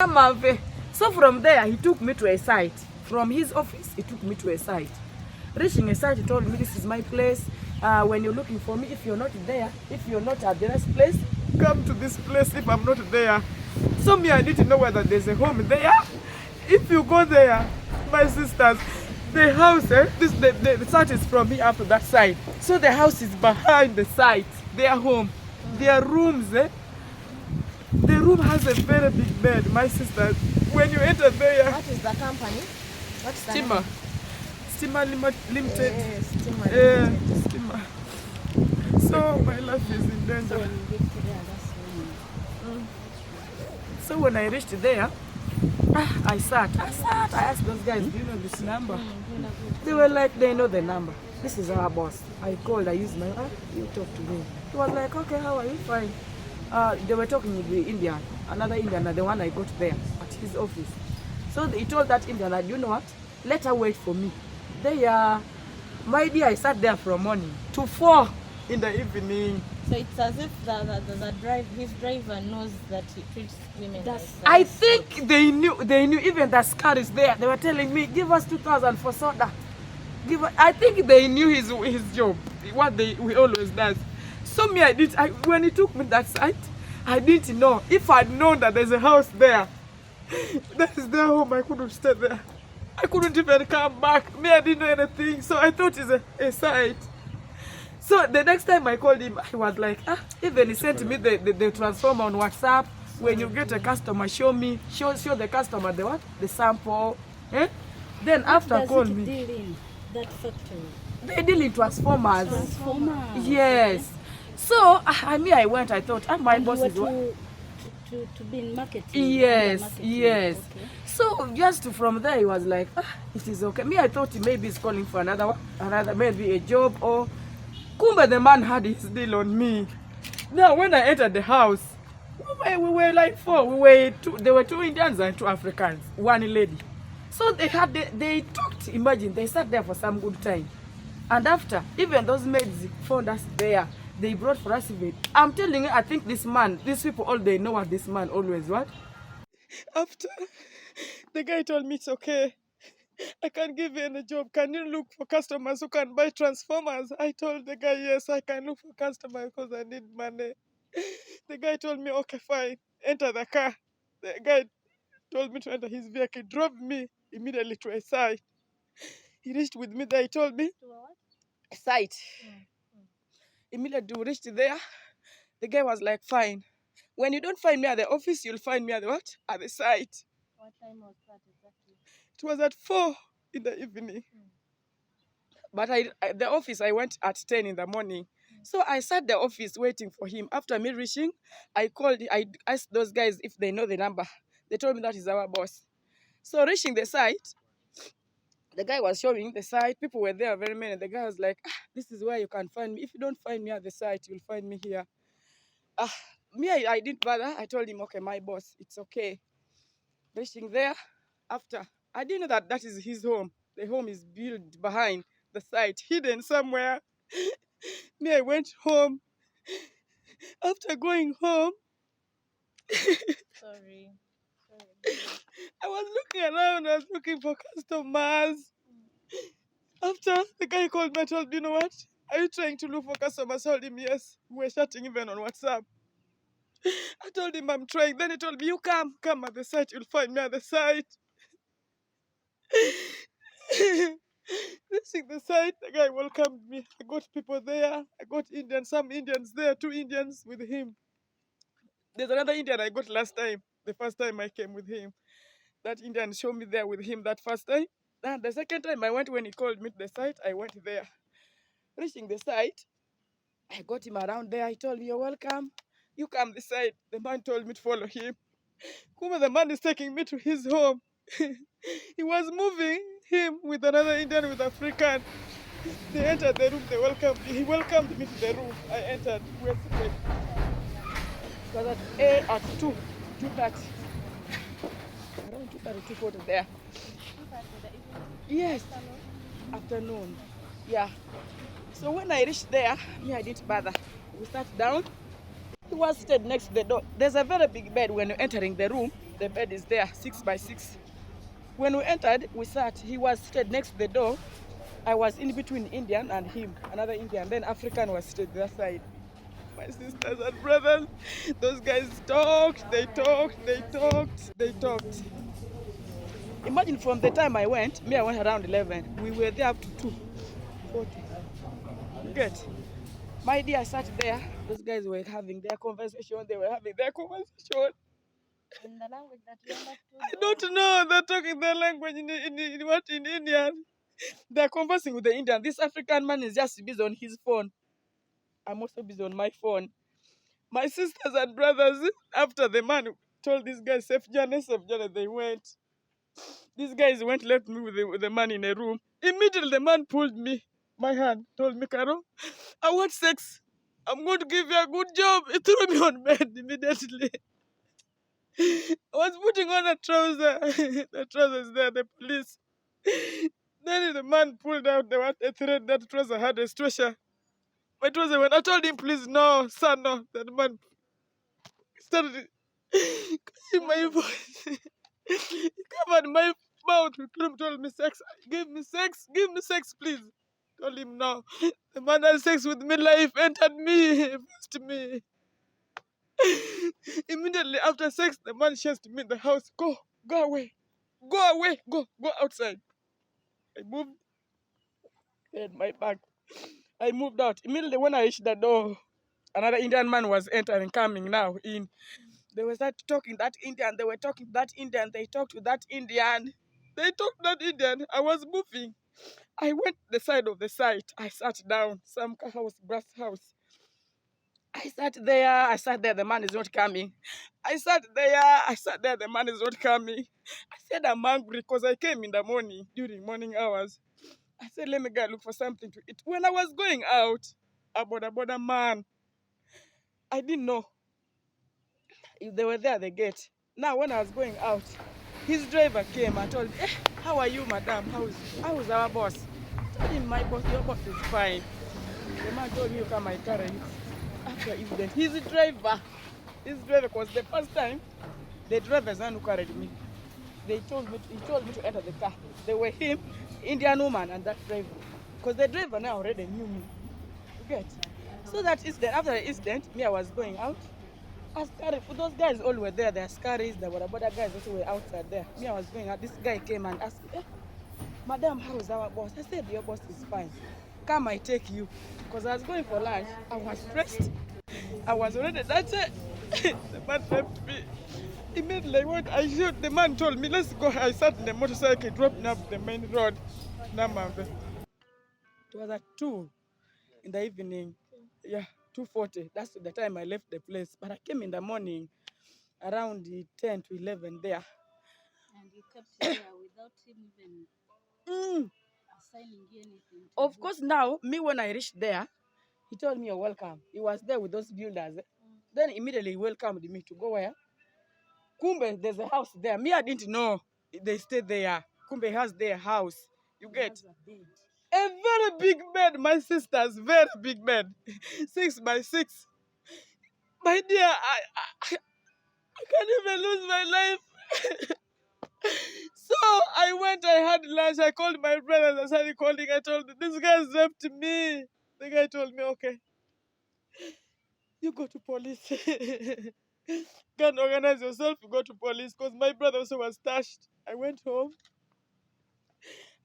Namanve. So from there, he took me to a site. From his office, he took me to a site. Reaching a site, he told me, this is my place. When you're looking for me, if you're not there, if you're not at the next place, come to this place if I'm not there. So me, I need to know whether there's a home there. If you go there, my sisters, the house, the site is from here after that side. So the house is behind the site, their home, their rooms. The room has a very big bed, my sisters. When you enter there, what is the company? What's the Steamer. Steamer Limited. Yes, Steamer Limited. Steamer. So my life is in danger. So when you get to there, that's when So when I reached there, I sat. I asked those guys, do you know this number? They were like, they know the number. This is our boss. I called, I used my, you talk to me. He was like, okay, how are you? Fine. They were talking with the Indian, another Indian, the one I got there at his office. So he told that Indian that, you know what, let her wait for me. My dear, I sat there from morning to 4 in the evening. So it's as if his driver knows that he treats women like that. I think they knew even the scar is there. They were telling me, give us 2,000 for soda. I think they knew his job, what we always does. So me, when he took me that site, I didn't know. If I'd known that there's a house there, that is their home, I couldn't stay there. I couldn't even come back. Me, I didn't know anything. So I thought it's a site. So the next time I called him, he was like, even he sent me the transformer on WhatsApp. When you get a customer, show the customer the what? The sample. Then after call me. Deal in that factory? They deal in transformers. Transformers. Yes. So I went, I thought, my boss is what? To be in marketing. Yes, marketing. yes. Okay. So just from there, he was like, it is okay. Me, I thought maybe he's calling for another maybe a job or. Kumba, the man had his deal on me. Now when I entered the house, we were like 4. There were 2 Indians and 2 Africans, 1 lady. So they talked. Imagine they sat there for some good time, and after even those maids found us there. They brought for us even. I'm telling you, I think these people, all they know what this man always what. After, the guy told me it's okay. I can't give you any job. Can you look for customers who can buy transformers? I told the guy, yes, I can look for customers because I need money. The guy told me, okay, fine. Enter the car. The guy told me to enter his vehicle. He drove me immediately to a site. He reached with me there. He told me, To what? a site. Immediately we reached there, the guy was like, fine. When you don't find me at the office, you'll find me at the what? At the site. What time was that exactly? It was at 4 in the evening. But the office, I went at 10 in the morning. So I sat the office waiting for him. After me reaching, I asked those guys if they know the number. They told me that is our boss. So reaching the site, the guy was showing the site. People were there very many. The guy was like, this is where you can find me. If you don't find me at the site, you'll find me here. I didn't bother. I told him, okay, my boss, it's okay. Reaching there, after, I didn't know that is his home. The home is built behind the site, hidden somewhere. I went home. After going home, Sorry. I was looking around, I was looking for customers. After, the guy called me and told me, you know what? Are you trying to look for customers? I told him, yes. We were chatting even on WhatsApp. I told him I'm trying. Then he told me, you come at the site. You'll find me at the site. Reaching the site, the guy welcomed me. I got people there. I got Indians, some Indians there, 2 Indians with him. There's another Indian I got last time, the first time I came with him. That Indian showed me there with him that first time. And the second time I went, when he called me to the site, I went there. Reaching the site, I got him around there. He told me, you're welcome. You come this side. The man told me to follow him. Kuma, the man is taking me to his home. He was moving him with another Indian with African. They entered the room. They welcomed me. He welcomed me to the room. I entered. We were seated. It was at 2:30. Around 2:30, 2:40 there. Yes. Afternoon. Yeah. So when I reached there, I didn't bother. We sat down. He was seated next to the door. There's a very big bed when you're entering the room. The bed is there, 6 by 6. When we entered, we sat. He was seated next to the door. I was in between Indian and him, another Indian. Then African was seated the other side. My sisters and brothers, those guys talked, they talked, they talked, they talked. Imagine from the time I went around 11. We were there up to 2:40. Get. My dear, I sat there. Those guys were having their conversation. They were having their conversation. In the language that you understood? I don't know. They're talking their language in Indian. They're conversing with the Indian. This African man is just busy on his phone. I'm also busy on my phone. My sisters and brothers, after the man told these guys safe journey, they went. These guys went, left me with the man in a room. Immediately the man pulled me, my hand, told me, Carol, I want sex. I'm going to give you a good job. He threw me on bed immediately. I was putting on a trouser. The trouser is there, the police. Then the man pulled out a thread. That trouser had a stretcher. My trouser went. I told him, please, no, son, no. That man started cutting my voice. He covered my mouth. He told me sex. Give me sex, please. Told him no. The man had sex with me. Life entered me, first me. Immediately after sex, the man chased me in the house. Go away, go outside. I moved. He had my bag. I moved out. Immediately when I reached the door, another Indian man was entering, coming now in. They were start talking that Indian. They were talking to that Indian. They talked to that Indian. They talked to that Indian. I was moving. I went the side of the site. I sat down. Some house, brass house. I sat there. The man is not coming. I sat there. The man is not coming. I said, I'm hungry because I came in the morning, during morning hours. I said, let me go look for something to eat. When I was going out, about a man, I didn't know if they were there at the gate. Now, when I was going out, his driver came and told me, how are you, madam? How is our boss? I told him, my boss, your boss is fine. The man told me, you come, I carry you. After incident, his driver was the first time the driver's man who carried me. He told me to enter the car. They were him, Indian woman, and that driver. Because the driver now already knew me. You get? So that incident, after the incident, me, I was going out. Askari, those guys all were there. The Askaris, the Wadaboda guys also were outside there. Me, I was going out. This guy came and asked me, madam, how is our boss? I said, your boss is fine. Come, I take you. Because I was going for lunch. I was stressed. I was already dirty. The man left me. Immediately, the man told me, let's go. I sat in the motorcycle, dropped me up the main road, Namanve. It was at 2 in the evening. Yeah, 2:40. That's the time I left the place. But I came in the morning around 10 to 11 there. And you kept there without him even assigning you anything? Of course, now, me, when I reached there, he told me, you're welcome. He was there with those builders. Then immediately he welcomed me to go where? Kumbe, there's a house there. Me, I didn't know they stayed there. Kumbe has their house. You get? A very big bed, my sisters, very big bed. 6 by 6. My dear, I can't even lose my life. So I went, I had lunch, I called my brothers, I started calling, I told them, this guy's left me. The guy told me, okay, you go to police. Can't organize yourself, you go to police. Because my brother also was touched. I went home.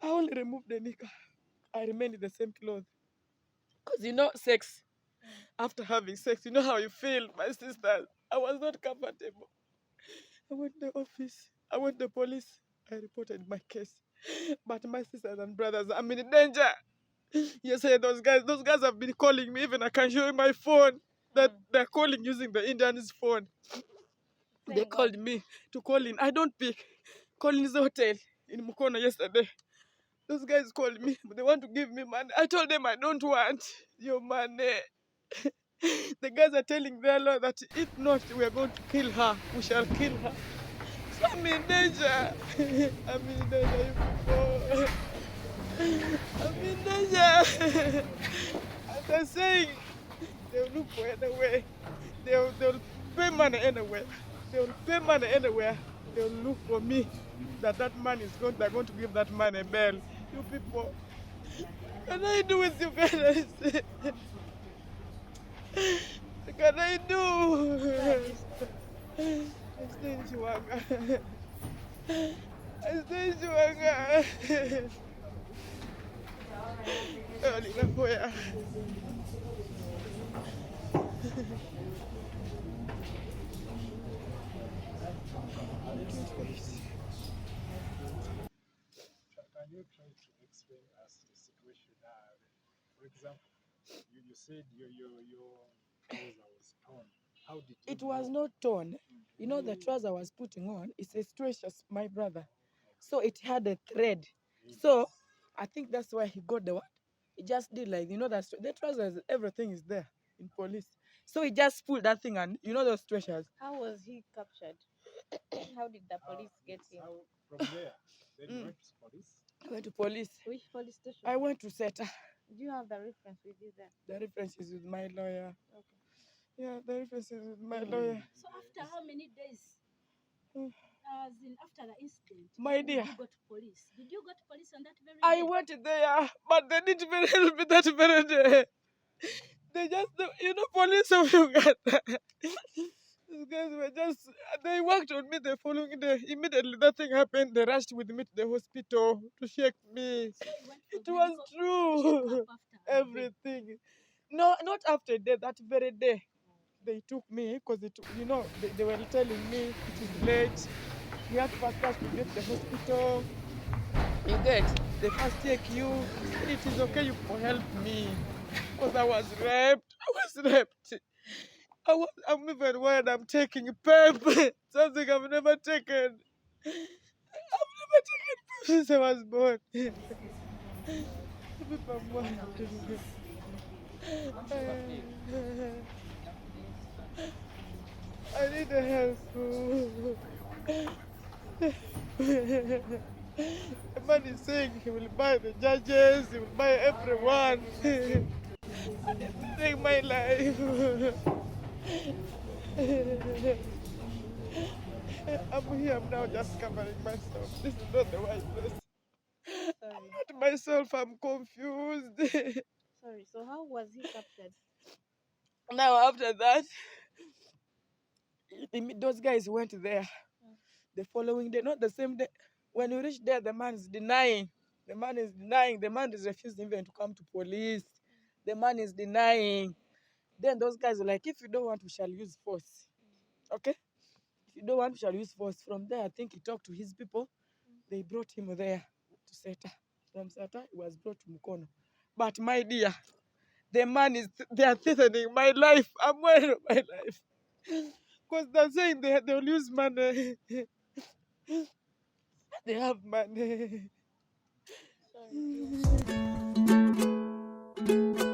I only removed the knicker. I remained in the same clothes. Because you know, sex, after having sex, you know how you feel, my sisters. I was not comfortable. I went to the office. I went to the police. I reported my case. But my sisters and brothers, I'm in danger. You say those guys have been calling me. Even I can show you my phone. That they're calling using the Indian's phone. They called me to call in. I don't pick. Colin's hotel in Mukono yesterday. Those guys called me, but they want to give me money. I told them I don't want your money. The guys are telling their law that if not, we are going to kill her. We shall kill her. So I'm in danger. I'm in danger, you people. I'm in danger. As I'm saying, they'll look for anyway. They'll pay money anywhere. They'll pay money anywhere. they'll look for me that man is going, they're going to give that man a bail. You people, can I do with you guys? Can I do? I stay in Chihuahua. I stay in Chihuahua. Carolyn Apoya. Can you try to explain us the situation? For example, you said your trouser was torn. How did you It was know? not torn. You know, the trouser I was putting on, it's a stretches, my brother. So it had a thread. So I think that's why he got the what? He just did like, you know, that the trousers, everything is there in police. So he just pulled that thing and, you know, those stretchers. How was he captured? How did the police get him? From there, then you went to police. I went to police. Which police station? I went to SETA. Do you have the reference with you there? The reference is with my lawyer. Okay. Yeah, the reference is with my lawyer. So after how many days? As in after the incident, My dear, did you go to police? Did you go to police on that very I day? went there, but they didn't even help me that very day. They just, you know, police of Uganda. These guys were just, they worked on me the following day. Immediately that thing happened, they rushed with me to the hospital to check me. So you went for It was medical true. checkup after a day. Everything. No, not after that, that very day. They took me because, you know, they were telling me it is late. You have to first rush to get to the hospital. You get, they first take you. It is okay, you can help me. Because I was raped. I'm even worried I'm taking PEP. Something I've never taken. I've never taken PEP since I was born. I need the help. The man is saying he will buy the judges, he will buy everyone. And he's saving my life. I'm here, I'm now just covering myself. This is not the right place. Sorry. I'm not myself, I'm confused. Sorry. So how was he captured? Now after that, those guys went there the following day, not the same day. When we reached there, the man is denying. The man is denying. The man is refusing even to come to police. The man is denying. Then those guys are like, if you don't want, we shall use force. Okay? If you don't want, we shall use force. From there, I think he talked to his people. They brought him there to SETA. From SETA, he was brought to Mukono. But my dear, the man is, they are threatening my life. I'm worried of my life. Because they're saying they'll use money. They have money. Sorry.